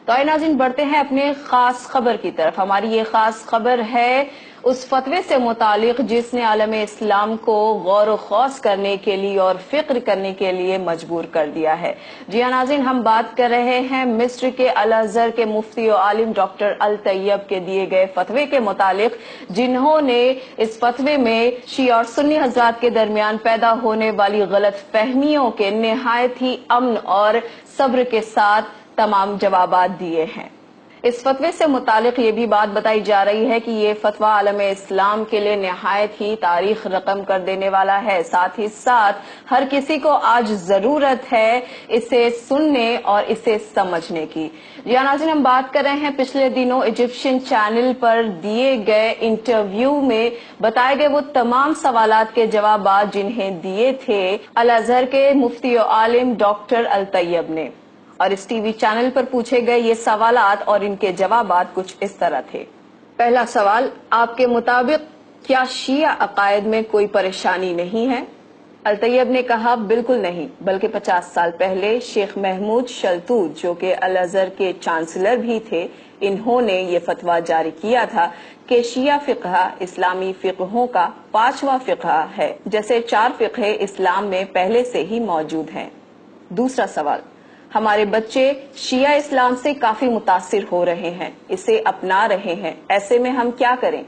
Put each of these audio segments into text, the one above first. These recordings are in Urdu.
تو آئے ناظرین بڑھتے ہیں اپنے خاص خبر کی طرف۔ ہماری یہ خاص خبر ہے اس فتوے سے متعلق جس نے عالم اسلام کو غور و خوض کرنے کے لیے اور فکر کرنے کے لیے مجبور کر دیا ہے۔ جی ہاں ناظرین، ہم بات کر رہے ہیں مصر کے الازہر کے مفتی و عالم ڈاکٹر الطیب کے دیے گئے فتوے کے متعلق، جنہوں نے اس فتوے میں شیعہ اور سنی حضرات کے درمیان پیدا ہونے والی غلط فہمیوں کے نہایت ہی امن اور صبر کے ساتھ تمام جوابات دیے ہیں۔ اس فتوے سے متعلق یہ بھی بات بتائی جا رہی ہے کہ یہ فتویٰ عالم اسلام کے لیے نہایت ہی تاریخ رقم کر دینے والا ہے، ساتھ ہی ساتھ ہر کسی کو آج ضرورت ہے اسے سننے اور اسے سمجھنے کی۔ جی ناظرین، ہم بات کر رہے ہیں پچھلے دنوں ایجپشن چینل پر دیے گئے انٹرویو میں بتائے گئے وہ تمام سوالات کے جوابات جنہیں دیے تھے الازہر کے مفتی و عالم ڈاکٹر الطیب نے، اور اس ٹی وی چینل پر پوچھے گئے یہ سوالات اور ان کے جوابات کچھ اس طرح تھے۔ پہلا سوال، آپ کے مطابق کیا شیعہ عقائد میں کوئی پریشانی نہیں ہے؟ الطیب نے کہا بالکل نہیں، بلکہ 50 سال پہلے شیخ محمود شلتوت جو کہ الازہر کے چانسلر بھی تھے، انہوں نے یہ فتویٰ جاری کیا تھا کہ شیعہ فقہ اسلامی فقہوں کا 5واں فقہ ہے، جیسے 4 فقہ اسلام میں پہلے سے ہی موجود ہیں۔ دوسرا سوال، ہمارے بچے شیعہ اسلام سے کافی متاثر ہو رہے ہیں، اسے اپنا رہے ہیں، ایسے میں ہم کیا کریں؟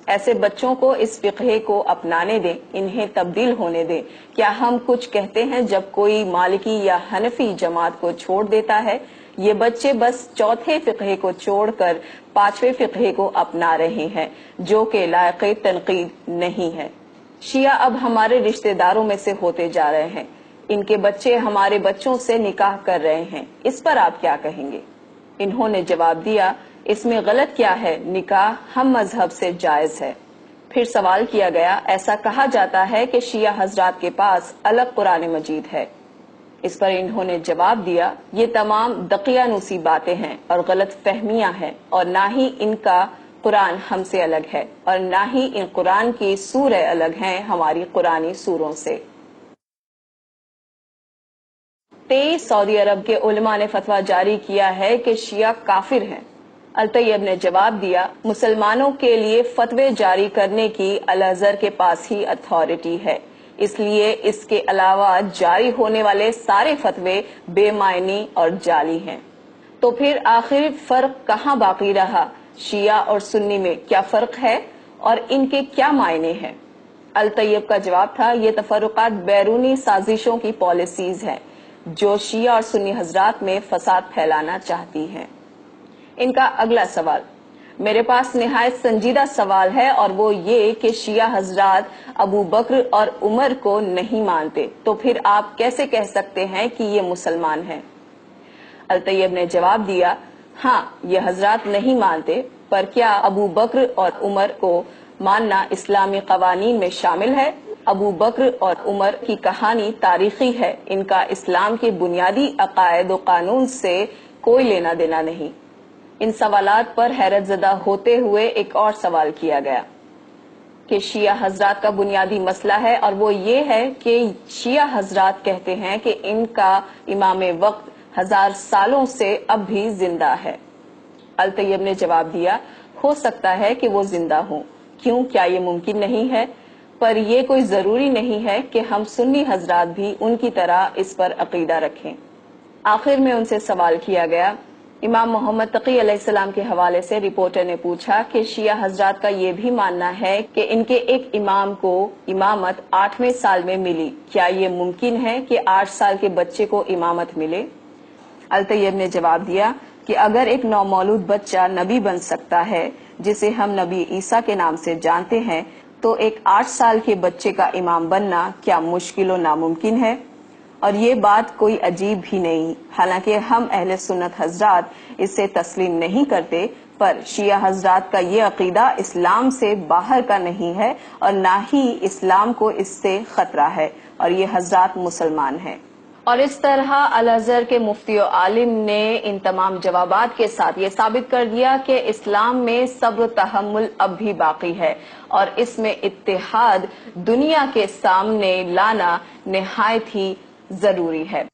ایسے بچوں کو اس فقہ کو اپنانے دیں، انہیں تبدیل ہونے دیں۔ کیا ہم کچھ کہتے ہیں جب کوئی مالکی یا حنفی جماعت کو چھوڑ دیتا ہے؟ یہ بچے بس 4تھے فقہ کو چھوڑ کر 5ویں فقہ کو اپنا رہے ہیں، جو کہ لائق تنقید نہیں ہے۔ شیعہ اب ہمارے رشتہ داروں میں سے ہوتے جا رہے ہیں، ان کے بچے ہمارے بچوں سے نکاح کر رہے ہیں، اس پر آپ کیا کہیں گے؟ انہوں نے جواب دیا، اس میں غلط کیا ہے، نکاح ہم مذہب سے جائز ہے۔ پھر سوال کیا گیا، ایسا کہا جاتا ہے کہ شیعہ حضرات کے پاس الگ قرآن مجید ہے۔ اس پر انہوں نے جواب دیا، یہ تمام دقیانوسی باتیں ہیں اور غلط فہمیاں ہیں، اور نہ ہی ان کا قرآن ہم سے الگ ہے، اور نہ ہی ان قرآن کی سورہ الگ ہیں ہماری قرآنی سوروں سے۔ 23 سعودی عرب کے علماء نے فتویٰ جاری کیا ہے کہ شیعہ کافر ہیں۔ الطیب نے جواب دیا، مسلمانوں کے لیے فتوے جاری کرنے کی الازہر کے پاس ہی اتھارٹی ہے، اس لیے اس کے علاوہ جاری ہونے والے سارے فتوے بے معنی اور جعلی ہیں۔ تو پھر آخر فرق کہاں باقی رہا؟ شیعہ اور سنی میں کیا فرق ہے اور ان کے کیا معنی ہیں؟ الطیب کا جواب تھا، یہ تفرقات بیرونی سازشوں کی پالیسیز ہیں جو شیعہ اور سنی حضرات میں فساد پھیلانا چاہتی ہیں۔ ان کا اگلا سوال، میرے پاس نہایت سنجیدہ سوال ہے، اور وہ یہ کہ شیعہ حضرات ابو بکر اور عمر کو نہیں مانتے، تو پھر آپ کیسے کہہ سکتے ہیں کہ یہ مسلمان ہیں؟ الطیب نے جواب دیا، ہاں یہ حضرات نہیں مانتے، پر کیا ابو بکر اور عمر کو ماننا اسلامی قوانین میں شامل ہے؟ ابو بکر اور عمر کی کہانی تاریخی ہے، ان کا اسلام کے بنیادی عقائد و قانون سے کوئی لینا دینا نہیں۔ ان سوالات پر حیرت زدہ ہوتے ہوئے ایک اور سوال کیا گیا کہ شیعہ حضرات کا بنیادی مسئلہ ہے، اور وہ یہ ہے کہ شیعہ حضرات کہتے ہیں کہ ان کا امام وقت 1000 سالوں سے اب بھی زندہ ہے۔ الطیب نے جواب دیا، ہو سکتا ہے کہ وہ زندہ ہوں، کیوں، کیا یہ ممکن نہیں ہے؟ پر یہ کوئی ضروری نہیں ہے کہ ہم سنی حضرات بھی ان کی طرح اس پر عقیدہ رکھیں۔ آخر میں ان سے سوال کیا گیا، امام محمد تقی علیہ السلام کے حوالے سے رپورٹر نے پوچھا کہ شیعہ حضرات کا یہ بھی ماننا ہے کہ ان کے ایک امام کو امامت 8ویں سال میں ملی، کیا یہ ممکن ہے کہ 8 سال کے بچے کو امامت ملے؟ الطیب نے جواب دیا کہ اگر ایک نومولود بچہ نبی بن سکتا ہے جسے ہم نبی عیسیٰ کے نام سے جانتے ہیں، تو ایک 8 سال کے بچے کا امام بننا کیا مشکل و ناممکن ہے؟ اور یہ بات کوئی عجیب بھی نہیں، حالانکہ ہم اہل سنت حضرات اسے تسلیم نہیں کرتے، پر شیعہ حضرات کا یہ عقیدہ اسلام سے باہر کا نہیں ہے، اور نہ ہی اسلام کو اس سے خطرہ ہے، اور یہ حضرات مسلمان ہیں۔ اور اس طرح الازہر کے مفتی و عالم نے ان تمام جوابات کے ساتھ یہ ثابت کر دیا کہ اسلام میں صبر و تحمل اب بھی باقی ہے، اور اس میں اتحاد دنیا کے سامنے لانا نہایت ہی ضروری ہے۔